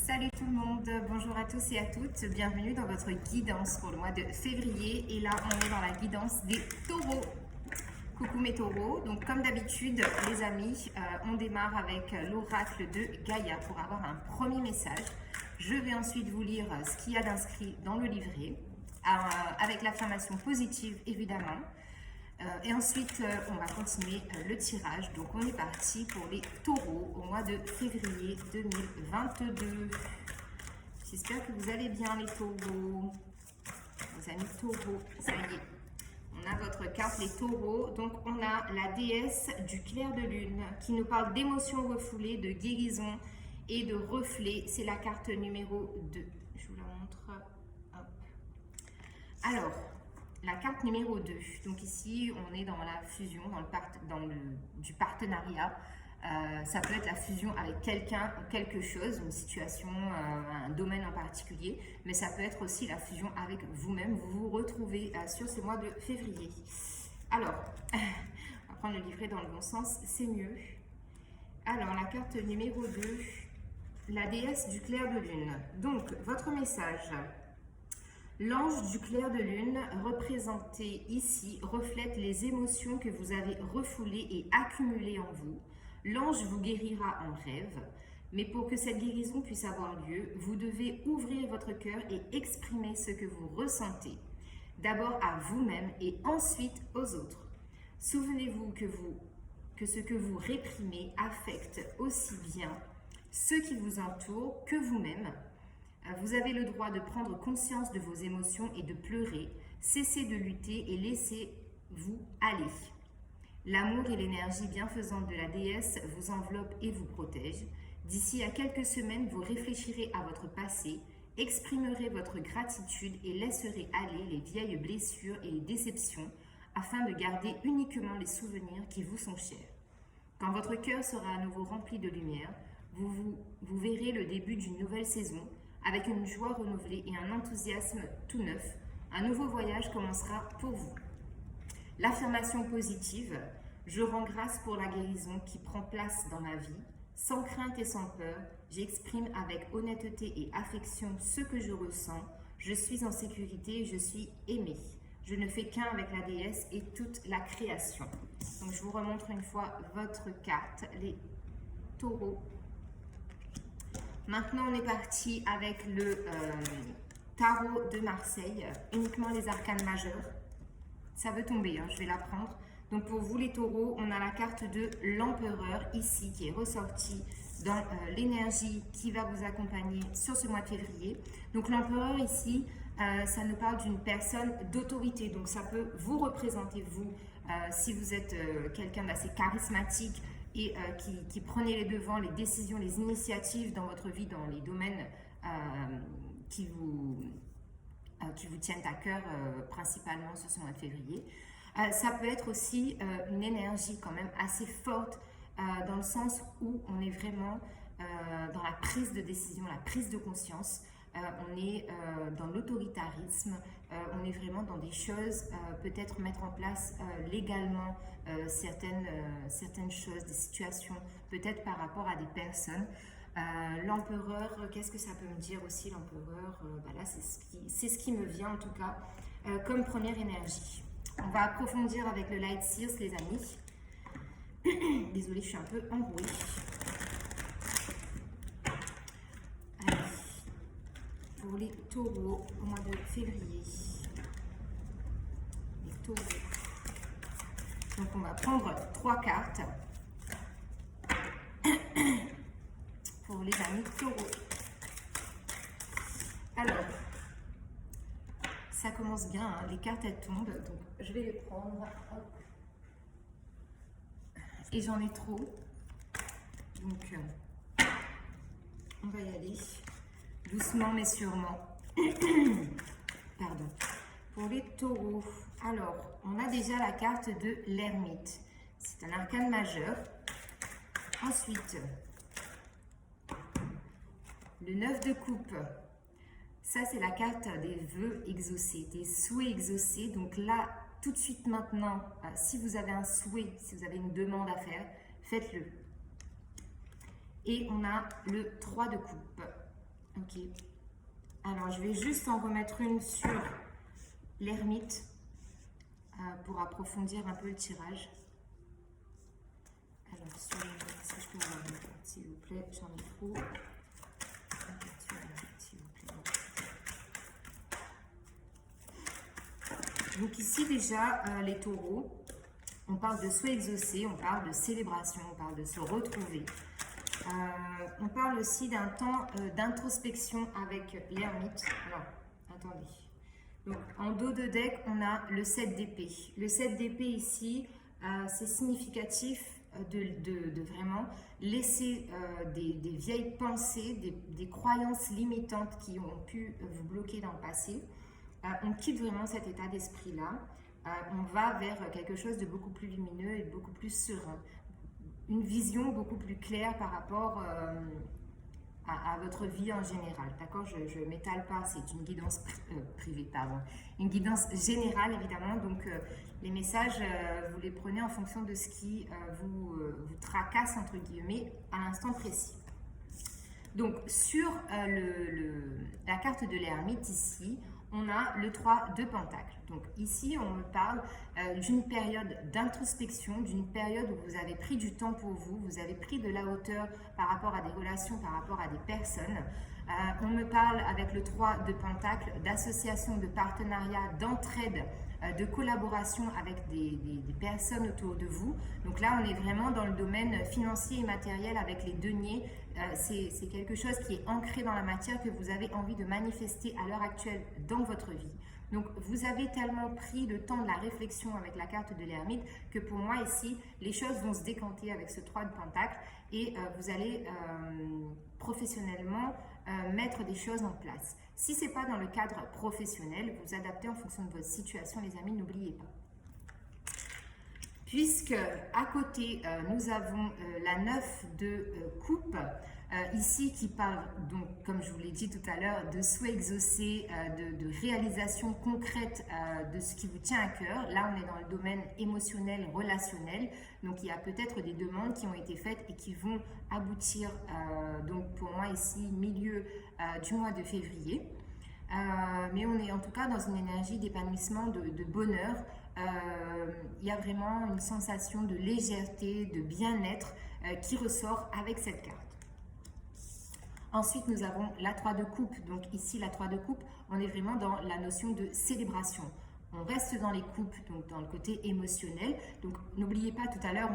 Salut tout le monde, bonjour à tous et à toutes, bienvenue dans votre guidance pour le mois de février. Et là on est dans la guidance des taureaux. Coucou mes taureaux, donc comme d'habitude les amis, on démarre avec l'oracle de Gaïa pour avoir un premier message. Je vais ensuite vous lire ce qu'il y a d'inscrit dans le livret, avec l'affirmation positive évidemment. Et ensuite, on va continuer le tirage. Donc, on est parti pour les taureaux au mois de février 2022. J'espère que vous allez bien, les taureaux. Les amis taureaux, ça y est. On a votre carte, les taureaux. Donc, on a la déesse du clair de lune qui nous parle d'émotions refoulées, de guérison et de reflets. C'est la carte numéro 2. Je vous la montre. Hop. Alors, la carte numéro 2, donc ici on est dans la fusion, du partenariat. Ça peut être la fusion avec quelqu'un ou quelque chose, une situation, un domaine en particulier, mais ça peut être aussi la fusion avec vous-même. Vous vous retrouvez sur ce mois de février. Alors, on va prendre le livret dans le bon sens, c'est mieux. Alors, la carte numéro 2, la déesse du clair de lune. Donc, votre message. L'ange du clair de lune, représenté ici, reflète les émotions que vous avez refoulées et accumulées en vous. L'ange vous guérira en rêve, mais pour que cette guérison puisse avoir lieu, vous devez ouvrir votre cœur et exprimer ce que vous ressentez, d'abord à vous-même et ensuite aux autres. Souvenez-vous que ce que vous réprimez affecte aussi bien ceux qui vous entourent que vous-même. Vous avez le droit de prendre conscience de vos émotions et de pleurer. Cessez de lutter et laissez-vous aller. L'amour et l'énergie bienfaisante de la déesse vous enveloppent et vous protègent. D'ici à quelques semaines, vous réfléchirez à votre passé, exprimerez votre gratitude et laisserez aller les vieilles blessures et les déceptions afin de garder uniquement les souvenirs qui vous sont chers. Quand votre cœur sera à nouveau rempli de lumière, vous verrez le début d'une nouvelle saison. Avec une joie renouvelée et un enthousiasme tout neuf, un nouveau voyage commencera pour vous. L'affirmation positive, je rends grâce pour la guérison qui prend place dans ma vie. Sans crainte et sans peur, j'exprime avec honnêteté et affection ce que je ressens. Je suis en sécurité et je suis aimée. Je ne fais qu'un avec la déesse et toute la création. Donc je vous remontre une fois votre carte, les taureaux. Maintenant, on est parti avec le tarot de Marseille, uniquement les arcanes majeures. Ça veut tomber, hein, je vais la prendre. Donc pour vous les taureaux, on a la carte de l'empereur ici qui est ressortie dans l'énergie qui va vous accompagner sur ce mois de février. Donc l'empereur ici, ça nous parle d'une personne d'autorité. Donc ça peut vous représenter, vous, si vous êtes quelqu'un d'assez charismatique, et qui prenez les devants, les décisions, les initiatives dans votre vie, dans les domaines qui vous tiennent à cœur principalement sur ce mois de février. Ça peut être aussi une énergie quand même assez forte dans le sens où on est vraiment dans la prise de décision, la prise de conscience. On est dans l'autoritarisme, on est vraiment dans des choses, peut-être mettre en place légalement certaines choses, des situations, peut-être par rapport à des personnes. L'empereur, qu'est-ce que ça peut me dire aussi l'empereur? Là, c'est ce qui me vient en tout cas comme première énergie. On va approfondir avec le Light Seals, les amis. Désolée, je suis un peu enrouée. Pour les taureaux au mois de février. Les taureaux. Donc on va prendre 3 cartes pour les amis taureaux. Alors, ça commence bien, hein, les cartes elles tombent, donc je vais les prendre. Hop. Et j'en ai trop. Donc on va y aller. Doucement mais sûrement. Pardon. Pour les taureaux, alors, on a déjà la carte de l'ermite. C'est un arcane majeur. Ensuite, le 9 de coupe. Ça, c'est la carte des vœux exaucés, des souhaits exaucés. Donc là, tout de suite maintenant, si vous avez un souhait, si vous avez une demande à faire, faites-le. Et on a le 3 de coupe. Ok. Alors, je vais juste en remettre une sur l'ermite pour approfondir un peu le tirage. Alors, sur l'ermite, est-ce que je peux avoir une carte, s'il vous plaît? J'en ai trop. Une carte sur l'ermite, s'il vous plaît. Donc ici, déjà, les taureaux, on parle de souhait exaucé, on parle de célébration, on parle de se retrouver. On parle aussi d'un temps d'introspection avec l'ermite. Alors, attendez. Donc, en dos de deck, on a le 7 d'épée. Le 7 d'épée ici, c'est significatif de vraiment laisser des vieilles pensées, des croyances limitantes qui ont pu vous bloquer dans le passé. On quitte vraiment cet état d'esprit-là. On va vers quelque chose de beaucoup plus lumineux et beaucoup plus serein. Une vision beaucoup plus claire par rapport à votre vie en général. D'accord? Je ne m'étale pas, c'est une guidance privée, pardon. Une guidance générale, évidemment. Donc, les messages, vous les prenez en fonction de ce qui vous tracasse, entre guillemets, à l'instant précis. Donc, sur la carte de l'ermite, ici, on a le 3 de Pentacle. Donc ici, on me parle d'une période d'introspection, d'une période où vous avez pris du temps pour vous, vous avez pris de la hauteur par rapport à des relations, par rapport à des personnes. On me parle avec le 3 de Pentacle d'association, de partenariat, d'entraide, de collaboration avec des personnes autour de vous. Donc là, on est vraiment dans le domaine financier et matériel avec les deniers. C'est quelque chose qui est ancré dans la matière que vous avez envie de manifester à l'heure actuelle dans votre vie. Donc, vous avez tellement pris le temps de la réflexion avec la carte de l'ermite que pour moi ici, les choses vont se décanter avec ce 3 de Pentacle et vous allez professionnellement mettre des choses en place. Si ce n'est pas dans le cadre professionnel, vous adaptez en fonction de votre situation, les amis, n'oubliez pas. Puisque à côté, nous avons la 9 de coupe, ici qui parle, donc, comme je vous l'ai dit tout à l'heure, de souhait exaucé, de réalisation concrète de ce qui vous tient à cœur. Là, on est dans le domaine émotionnel, relationnel. Donc, il y a peut-être des demandes qui ont été faites et qui vont aboutir, donc pour moi ici, milieu du mois de février. Mais on est en tout cas dans une énergie d'épanouissement, de bonheur. Il y a vraiment une sensation de légèreté, de bien-être qui ressort avec cette carte. Ensuite, nous avons la 3 de coupe. Donc ici, la 3 de coupe, on est vraiment dans la notion de célébration. On reste dans les coupes, donc dans le côté émotionnel. Donc n'oubliez pas, tout à l'heure,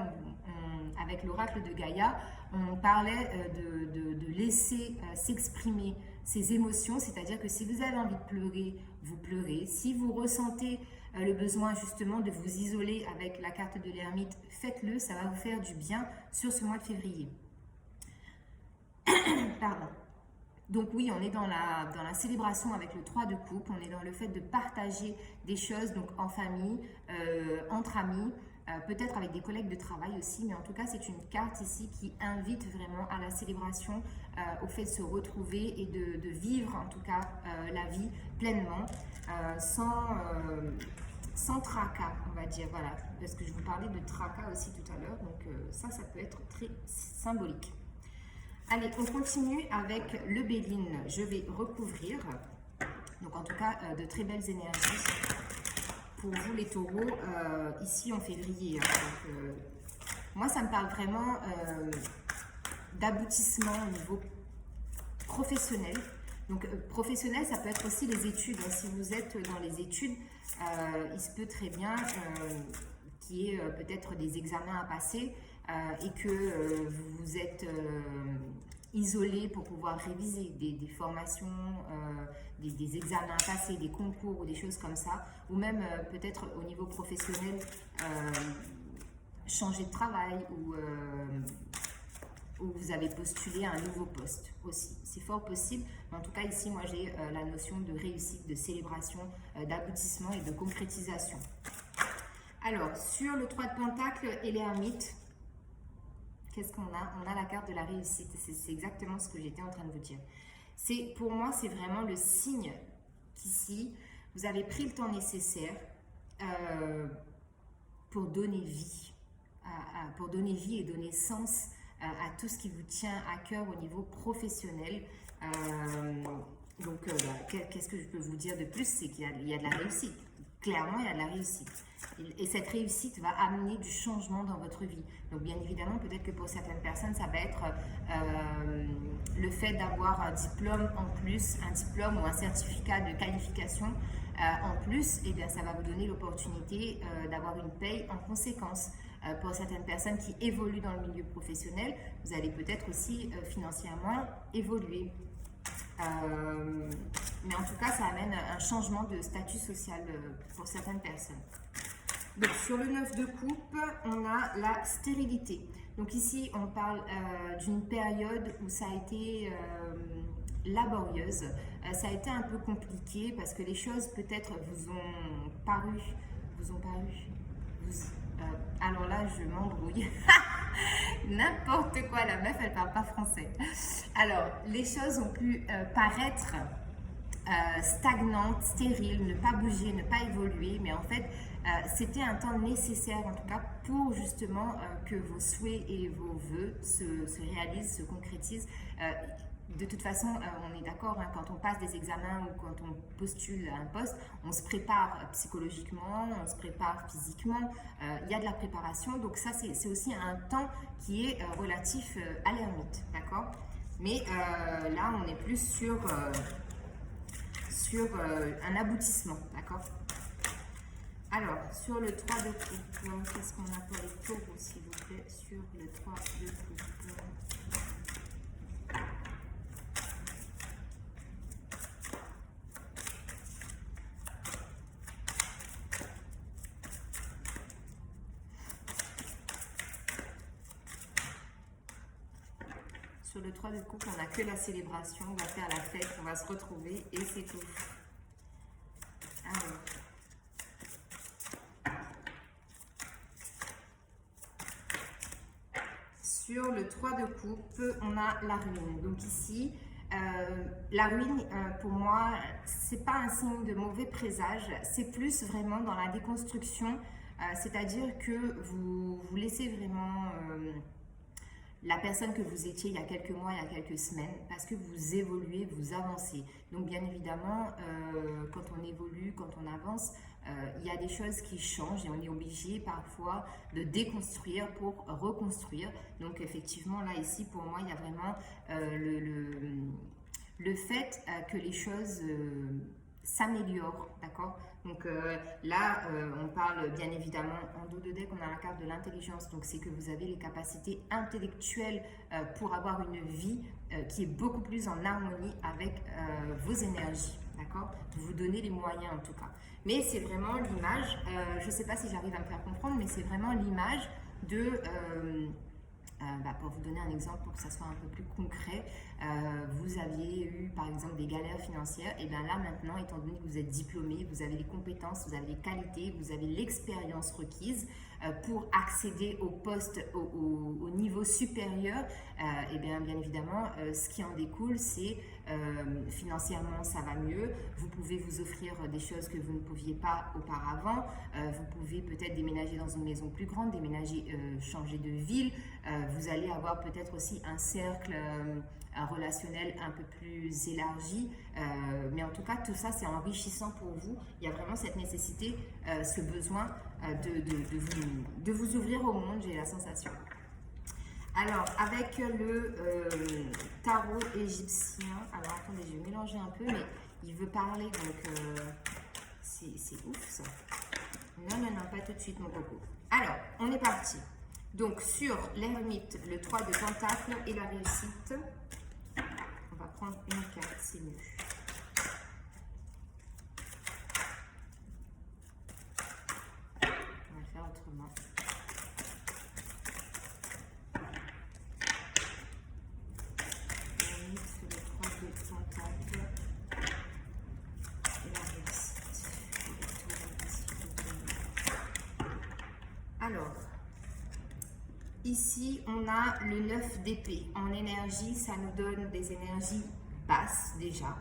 avec l'oracle de Gaïa, on parlait de laisser s'exprimer ces émotions, c'est-à-dire que si vous avez envie de pleurer, vous pleurez. Si vous ressentez le besoin justement de vous isoler avec la carte de l'ermite, faites-le, ça va vous faire du bien sur ce mois de février. Pardon. Donc oui, on est dans la célébration avec le 3 de coupe, on est dans le fait de partager des choses donc en famille, entre amis, peut-être avec des collègues de travail aussi, mais en tout cas c'est une carte ici qui invite vraiment à la célébration, au fait de se retrouver et de vivre en tout cas la vie pleinement, sans tracas, on va dire, voilà, parce que je vous parlais de tracas aussi tout à l'heure, donc ça peut être très symbolique. Allez, on continue avec le Béline. Je vais recouvrir. Donc, en tout cas, de très belles énergies pour vous, les taureaux, ici en février. Donc, moi, ça me parle vraiment d'aboutissement au niveau professionnel. Donc, professionnel, ça peut être aussi les études. Si vous êtes dans les études, il se peut très bien qu'il y ait peut-être des examens à passer. Et que vous êtes isolé pour pouvoir réviser des formations, des examens à passer, des concours ou des choses comme ça, ou même peut-être au niveau professionnel, changer de travail ou vous avez postulé à un nouveau poste aussi. C'est fort possible, mais en tout cas ici, moi j'ai la notion de réussite, de célébration, d'aboutissement et de concrétisation. Alors, sur le 3 de Pentacle et l'ermite, qu'est-ce qu'on a? On a la carte de la réussite. C'est exactement ce que j'étais en train de vous dire. Pour moi, c'est vraiment le signe qu'ici, vous avez pris le temps nécessaire pour donner vie et donner sens à tout ce qui vous tient à cœur au niveau professionnel. Qu'est-ce que je peux vous dire de plus? C'est qu'il y a de la réussite. Clairement, il y a de la réussite. Et cette réussite va amener du changement dans votre vie. Donc, bien évidemment, peut-être que pour certaines personnes, ça va être le fait d'avoir un diplôme en plus, un diplôme ou un certificat de qualification en plus, et bien, ça va vous donner l'opportunité d'avoir une paye en conséquence. Pour certaines personnes qui évoluent dans le milieu professionnel, vous allez peut-être aussi financièrement évoluer. Mais en tout cas, ça amène un changement de statut social pour certaines personnes. Donc, sur le 9 de coupe, on a la stérilité. Donc ici, on parle d'une période où ça a été laborieuse. Ça a été un peu compliqué parce que les choses peut-être vous ont paru. Alors là, je m'embrouille. N'importe quoi, la meuf, elle parle pas français. Alors, les choses ont pu paraître stagnantes, stériles, ne pas bouger, ne pas évoluer, mais en fait, c'était un temps nécessaire, en tout cas, pour justement que vos souhaits et vos vœux se réalisent, se concrétisent. De toute façon, on est d'accord, hein, quand on passe des examens ou quand on postule à un poste, on se prépare psychologiquement, on se prépare physiquement, il y a de la préparation, donc ça c'est aussi un temps qui est relatif à l'ermite, d'accord? Mais là, on est plus sur un aboutissement, d'accord? Alors, sur le 3 de coupe, qu'est-ce qu'on a pour les taureaux, s'il vous plaît, sur le 3 de coupe? Sur le 3 de coupe, on n'a que la célébration, on va faire la fête, on va se retrouver et c'est tout. Alors. Sur le 3 de coupe, on a la ruine. Donc ici, la ruine, pour moi, c'est pas un signe de mauvais présage, c'est plus vraiment dans la déconstruction, c'est-à-dire que vous laissez vraiment la personne que vous étiez il y a quelques mois, il y a quelques semaines, parce que vous évoluez, vous avancez. Donc bien évidemment, quand on évolue, quand on avance, il y a des choses qui changent et on est obligé parfois de déconstruire pour reconstruire. Donc effectivement, là, ici, pour moi, il y a vraiment le fait que les choses s'améliorent, d'accord? Donc là, on parle bien évidemment, en dos de deck, on a la carte de l'intelligence, donc c'est que vous avez les capacités intellectuelles pour avoir une vie qui est beaucoup plus en harmonie avec vos énergies, d'accord? Vous donnez les moyens en tout cas. Mais c'est vraiment l'image, je ne sais pas si j'arrive à me faire comprendre, mais c'est vraiment l'image de... pour vous donner un exemple, pour que ça soit un peu plus concret, vous aviez eu par exemple des galères financières, et bien là maintenant, étant donné que vous êtes diplômé, vous avez les compétences, vous avez les qualités, vous avez l'expérience requise pour accéder au poste, au niveau supérieur, et bien évidemment, ce qui en découle, c'est financièrement ça va mieux, vous pouvez vous offrir des choses que vous ne pouviez pas auparavant, vous pouvez peut-être déménager dans une maison plus grande, déménager, changer de ville, vous allez avoir peut-être aussi un cercle relationnel un peu plus élargi, mais en tout cas tout ça c'est enrichissant pour vous. Il y a vraiment cette nécessité, ce besoin de vous ouvrir au monde, j'ai la sensation. Alors avec le tarot égyptien, alors attendez, je vais mélanger un peu, mais il veut parler, donc c'est ouf ça. Non, pas tout de suite mon coco. Alors, on est parti. Donc sur l'ermite, le 3 de pentacle et la réussite, on va prendre une carte, c'est mieux. On va le faire autrement. L'ermite, le 3 de pentacle et la réussite. Alors, ici, on a le 9 d'épée. En énergie, ça nous donne des énergies basses déjà.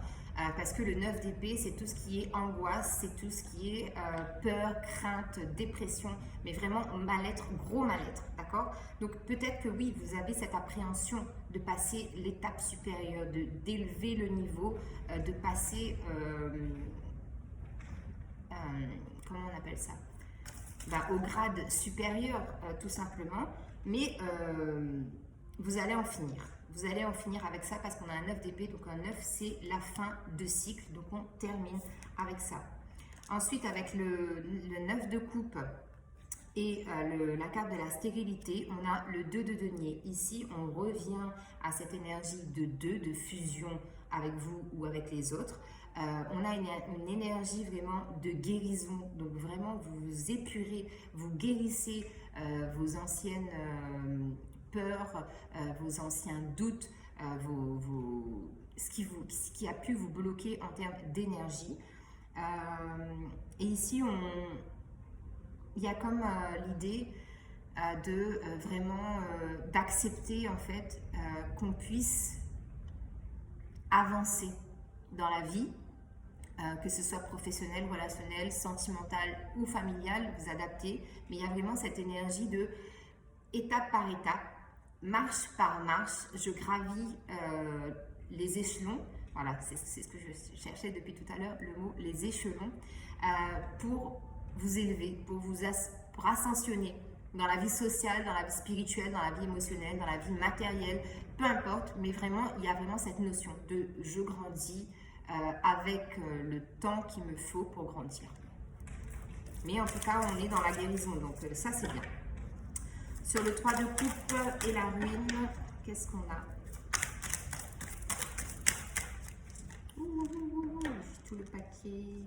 parce que le 9 d'épée, c'est tout ce qui est angoisse, c'est tout ce qui est peur, crainte, dépression, mais vraiment mal-être, gros mal-être, d'accord? Donc peut-être que oui, vous avez cette appréhension de passer l'étape supérieure, d'élever le niveau, de passer, comment on appelle ça? Au grade supérieur, tout simplement, mais vous allez en finir. Vous allez en finir avec ça parce qu'on a un 9 d'épée, donc un 9 c'est la fin de cycle, donc on termine avec ça. Ensuite avec le 9 de coupe et la carte de la stérilité, on a le 2 de denier. Ici on revient à cette énergie de 2, de fusion avec vous ou avec les autres. On a une énergie vraiment de guérison, donc vraiment vous vous épurez, vous guérissez vos anciennes peurs, vos anciens doutes, ce qui a pu vous bloquer en termes d'énergie. Et ici, il y a comme l'idée de vraiment d'accepter en fait qu'on puisse avancer dans la vie, que ce soit professionnel, relationnel, sentimental ou familial, vous adaptez, mais il y a vraiment cette énergie de étape par étape, marche par marche, je gravis les échelons, voilà, c'est ce que je cherchais depuis tout à l'heure, le mot les échelons, pour vous élever, pour ascensionner dans la vie sociale, dans la vie spirituelle, dans la vie émotionnelle, dans la vie matérielle, peu importe, mais vraiment, il y a vraiment cette notion de je grandis avec le temps qu'il me faut pour grandir. Mais en tout cas, on est dans la guérison, donc ça c'est bien. Sur le 3 de coupe et la ruine, qu'est-ce qu'on a? Tout le paquet.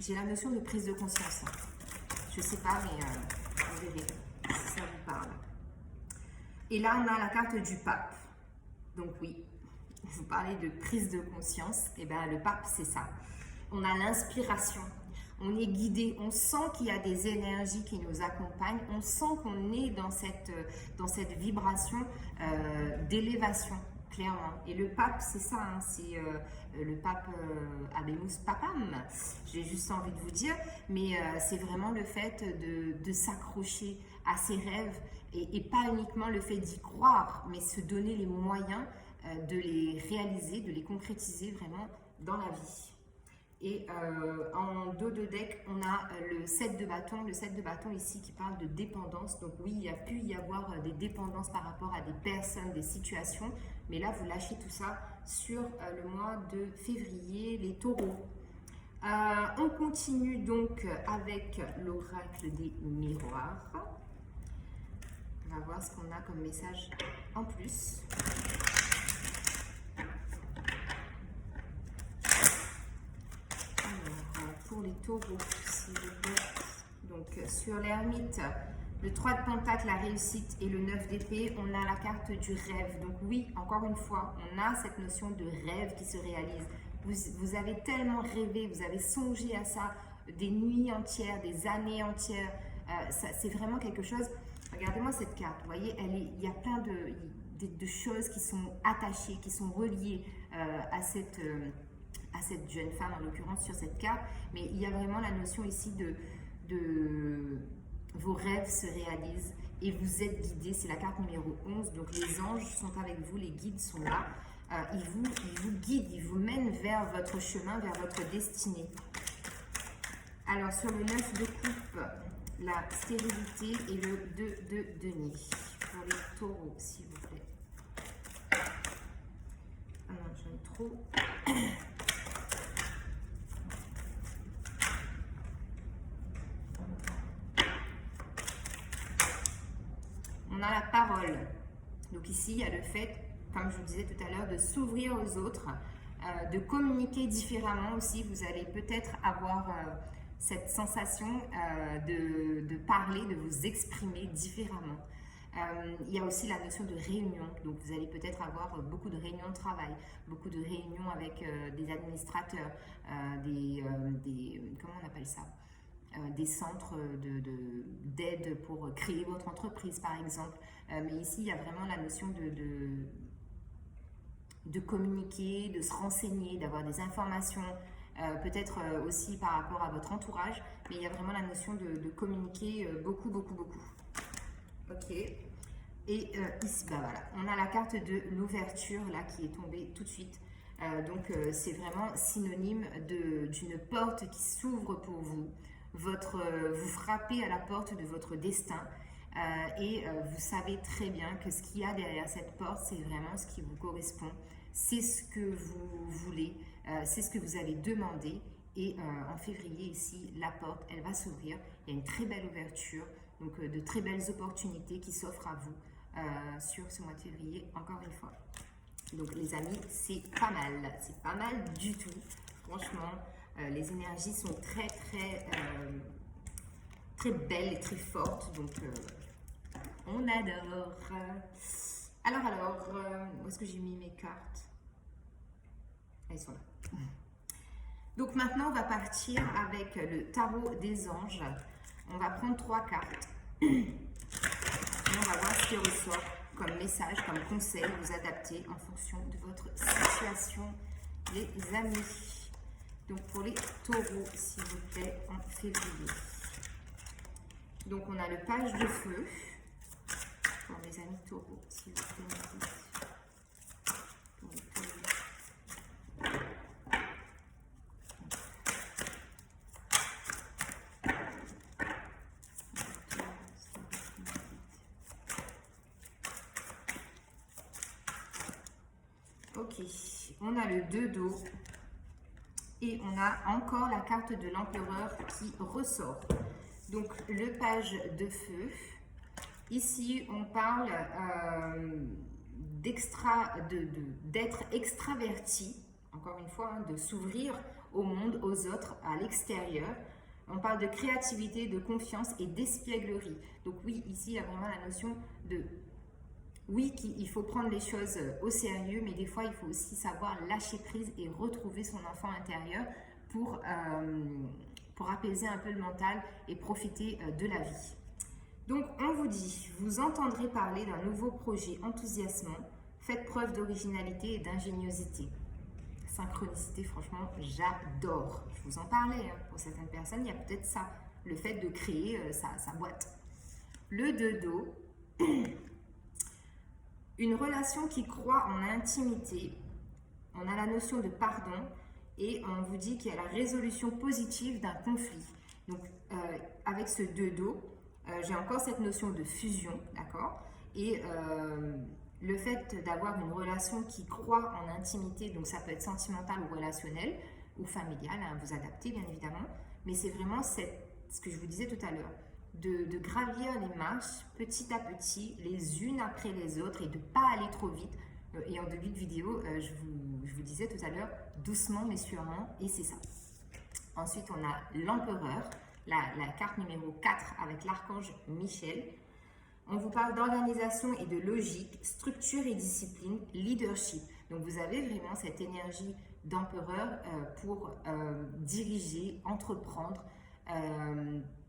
J'ai la notion de prise de conscience. Je sais pas, mais vous verrez si ça vous parle. Et là, on a la carte du pape. Donc oui, vous parlez de prise de conscience. Et bien, le pape, c'est ça. On a l'inspiration. On est guidé. On sent qu'il y a des énergies qui nous accompagnent. On sent qu'on est dans cette vibration d'élévation, clairement. Et le pape, c'est ça. Hein, c'est le pape Habemus Papam. J'ai juste envie de vous dire. Mais c'est vraiment le fait de s'accrocher à ses rêves. Et pas uniquement le fait d'y croire, mais se donner les moyens de les réaliser, de les concrétiser vraiment dans la vie. Et en dos de deck, on a le 7 de bâton. Le 7 de bâton ici qui parle de dépendance. Donc oui, il y a pu y avoir des dépendances par rapport à des personnes, des situations. Mais là, vous lâchez tout ça sur le mois de février, les taureaux. On continue donc avec l'oracle des miroirs. On va voir ce qu'on a comme message en plus. Alors, pour les taureaux, s'il vous plaît. Donc, sur l'ermite, le 3 de pentacle, la réussite, et le 9 d'épée, on a la carte du rêve. Donc oui, encore une fois, on a cette notion de rêve qui se réalise. Vous avez tellement rêvé, vous avez songé à ça des nuits entières, des années entières. C'est vraiment quelque chose... Regardez-moi cette carte, vous voyez, il y a plein de choses qui sont attachées, qui sont reliées à cette jeune femme, en l'occurrence sur cette carte, mais il y a vraiment la notion ici de vos rêves se réalisent et vous êtes guidés, c'est la carte numéro 11, donc les anges sont avec vous, les guides sont là, ils vous guident, ils vous mènent vers votre chemin, vers votre destinée. Alors sur le 9 de coupe, la stérilité et le 2 de denier. Pour les taureaux, s'il vous plaît. Ah non, j'en ai trop. On a la parole. Donc ici, il y a le fait, comme je vous disais tout à l'heure, de s'ouvrir aux autres, de communiquer différemment aussi. Vous allez peut-être avoir... cette sensation de parler, de vous exprimer différemment. Il y a aussi la notion de réunion, donc vous allez peut-être avoir beaucoup de réunions de travail, beaucoup de réunions avec des administrateurs, comment on appelle ça, des centres d'aide pour créer votre entreprise, par exemple. Mais ici, il y a vraiment la notion de communiquer, de se renseigner, d'avoir des informations, peut-être aussi par rapport à votre entourage, mais il y a vraiment la notion de communiquer beaucoup. Ok. Et ici, bah voilà, on a la carte de l'ouverture là qui est tombée tout de suite. Donc c'est vraiment synonyme d'une porte qui s'ouvre pour vous. Vous frappez à la porte de votre destin et vous savez très bien que ce qu'il y a derrière cette porte, c'est vraiment ce qui vous correspond. C'est ce que vous voulez, c'est ce que vous avez demandé. Et en février ici, la porte, elle va s'ouvrir. Il y a une très belle ouverture, donc de très belles opportunités qui s'offrent à vous sur ce mois de février, encore une fois. Donc les amis, c'est pas mal du tout. Franchement, les énergies sont très belles et très fortes, donc on adore. Alors, où est-ce que j'ai mis mes cartes? Elles sont là. Donc maintenant, on va partir avec le tarot des anges. On va prendre 3 cartes. Et on va voir ce qui ressort comme message, comme conseil, vous adapter en fonction de votre situation, les amis. Donc pour les taureaux, s'il vous plaît, en février. Donc on a le page de feu. Pour mes amis taureaux, s'il vous plaît. Pour les taureaux. Ok, on a le 2 d'eau et on a encore la carte de l'empereur qui ressort. Donc le page de feu. Ici, on parle d'être extraverti, encore une fois, de s'ouvrir au monde, aux autres, à l'extérieur. On parle de créativité, de confiance et d'espièglerie. Donc oui, ici, il y a vraiment la notion de... Oui, il faut prendre les choses au sérieux, mais des fois, il faut aussi savoir lâcher prise et retrouver son enfant intérieur pour apaiser un peu le mental et profiter de la vie. Donc, on vous dit, vous entendrez parler d'un nouveau projet enthousiasmant. Faites preuve d'originalité et d'ingéniosité. Synchronicité, franchement, j'adore. Je vous en parlais, hein. Pour certaines personnes, il y a peut-être ça, le fait de créer sa boîte. Le 2 d'eau. Une relation qui croit en l'intimité, on a la notion de pardon et on vous dit qu'il y a la résolution positive d'un conflit. Donc avec ce 2 d'eau, j'ai encore cette notion de fusion, d'accord? Et le fait d'avoir une relation qui croit en l'intimité, donc ça peut être sentimental ou relationnel ou familial, hein, vous adaptez bien évidemment, mais c'est vraiment ce que je vous disais tout à l'heure. De gravir les marches petit à petit, les unes après les autres et de ne pas aller trop vite. Et en début de vidéo, je vous disais tout à l'heure, doucement mais sûrement, et c'est ça. Ensuite, on a l'empereur, la carte numéro 4 avec l'archange Michel. On vous parle d'organisation et de logique, structure et discipline, leadership. Donc vous avez vraiment cette énergie d'empereur pour diriger, entreprendre,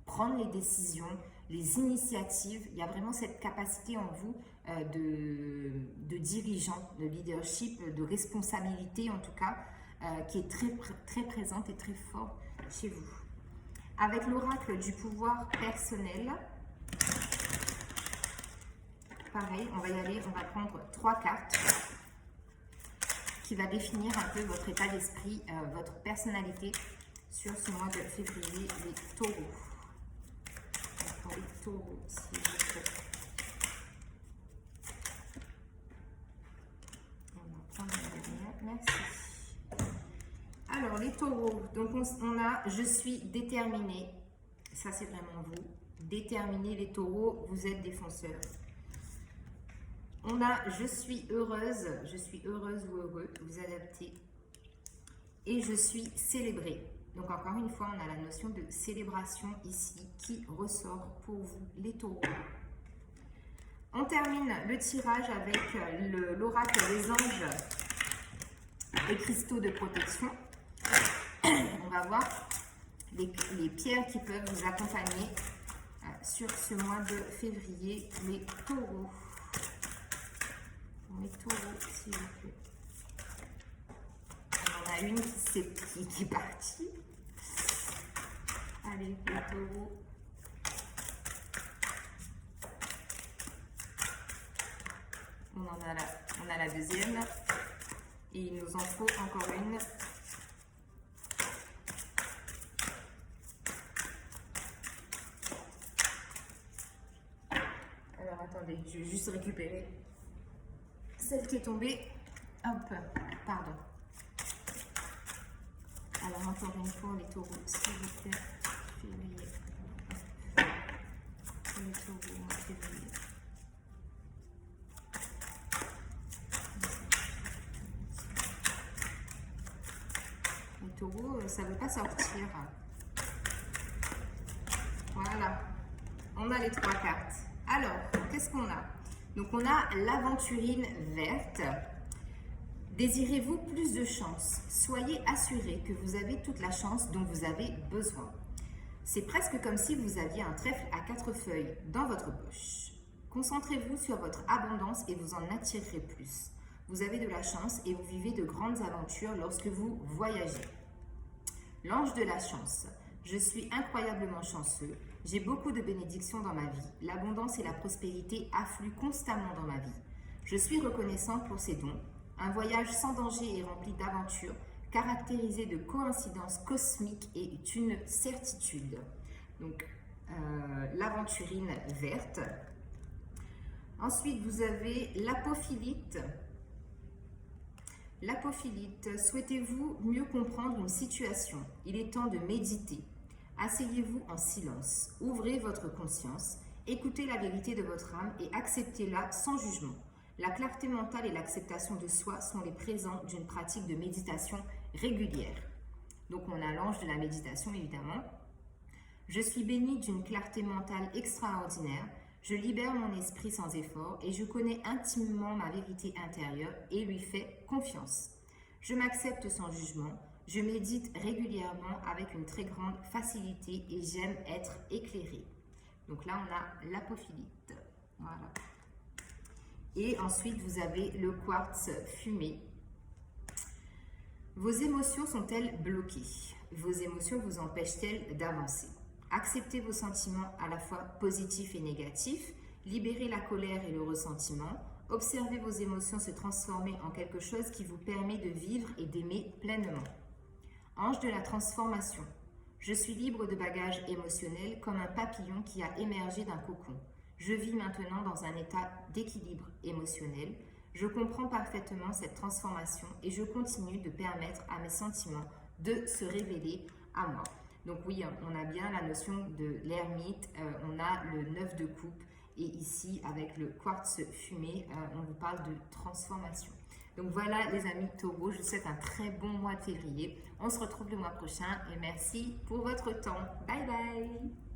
prendre les décisions, les initiatives. Il y a vraiment cette capacité en vous de dirigeant, de leadership, de responsabilité en tout cas, qui est très présente et très forte chez vous. Avec l'oracle du pouvoir personnel, pareil, on va y aller, on va prendre 3 cartes qui va définir un peu votre état d'esprit, votre personnalité sur ce mois de février, les taureaux. Pour les taureaux, s'il vous plaît. On va prendre la dernière. Merci. Alors, les taureaux, donc on a « Je suis déterminé ». Ça, c'est vraiment vous. Déterminé, les taureaux, vous êtes défenseurs. On a « Je suis heureuse », ou heureux, vous adaptez. Et « Je suis célébrée ». Donc encore une fois, on a la notion de célébration ici qui ressort pour vous, les taureaux. On termine le tirage avec l'oracle des anges et cristaux de protection. On va voir les pierres qui peuvent vous accompagner sur ce mois de février, les taureaux. Mes taureaux, s'il vous plaît. On a une qui est partie. Allez, les taureaux. On a la deuxième. Et il nous en faut encore une. Alors attendez, je vais juste récupérer celle qui est tombée. Hop, pardon. Alors encore une fois, les taureaux, s'il vous plaît. Février. Les taureaux, mois de février. Les taureaux, ça ne veut pas sortir. Voilà. On a les 3 cartes. Alors, qu'est-ce qu'on a? Donc, on a l'aventurine verte. Désirez-vous plus de chance? Soyez assuré que vous avez toute la chance dont vous avez besoin. C'est presque comme si vous aviez un trèfle à 4 feuilles dans votre poche. Concentrez-vous sur votre abondance et vous en attirerez plus. Vous avez de la chance et vous vivez de grandes aventures lorsque vous voyagez. L'ange de la chance. Je suis incroyablement chanceux. J'ai beaucoup de bénédictions dans ma vie. L'abondance et la prospérité affluent constamment dans ma vie. Je suis reconnaissant pour ces dons. Un voyage sans danger et rempli d'aventures, caractérisé de coïncidences cosmiques est une certitude. Donc, l'aventurine verte. Ensuite, vous avez l'apophilite. L'apophilite, souhaitez-vous mieux comprendre une situation? Il est temps de méditer. Asseyez-vous en silence, ouvrez votre conscience, écoutez la vérité de votre âme et acceptez-la sans jugement. La clarté mentale et l'acceptation de soi sont les présents d'une pratique de méditation régulière. Donc on a l'ange de la méditation évidemment. Je suis bénie d'une clarté mentale extraordinaire. Je libère mon esprit sans effort et je connais intimement ma vérité intérieure et lui fais confiance. Je m'accepte sans jugement. Je médite régulièrement avec une très grande facilité et j'aime être éclairée. Donc là, on a l'apophilite. Voilà. Et ensuite, vous avez le quartz fumé. Vos émotions sont-elles bloquées? Vos émotions vous empêchent-elles d'avancer? Acceptez vos sentiments à la fois positifs et négatifs. Libérez la colère et le ressentiment. Observez vos émotions se transformer en quelque chose qui vous permet de vivre et d'aimer pleinement. Ange de la transformation. Je suis libre de bagages émotionnels comme un papillon qui a émergé d'un cocon. Je vis maintenant dans un état d'équilibre émotionnel. Je comprends parfaitement cette transformation et je continue de permettre à mes sentiments de se révéler à moi. Donc oui, on a bien la notion de l'ermite, on a le 9 de coupe et ici avec le quartz fumé, on vous parle de transformation. Donc voilà les amis taureaux, je vous souhaite un très bon mois de février. On se retrouve le mois prochain et merci pour votre temps. Bye bye!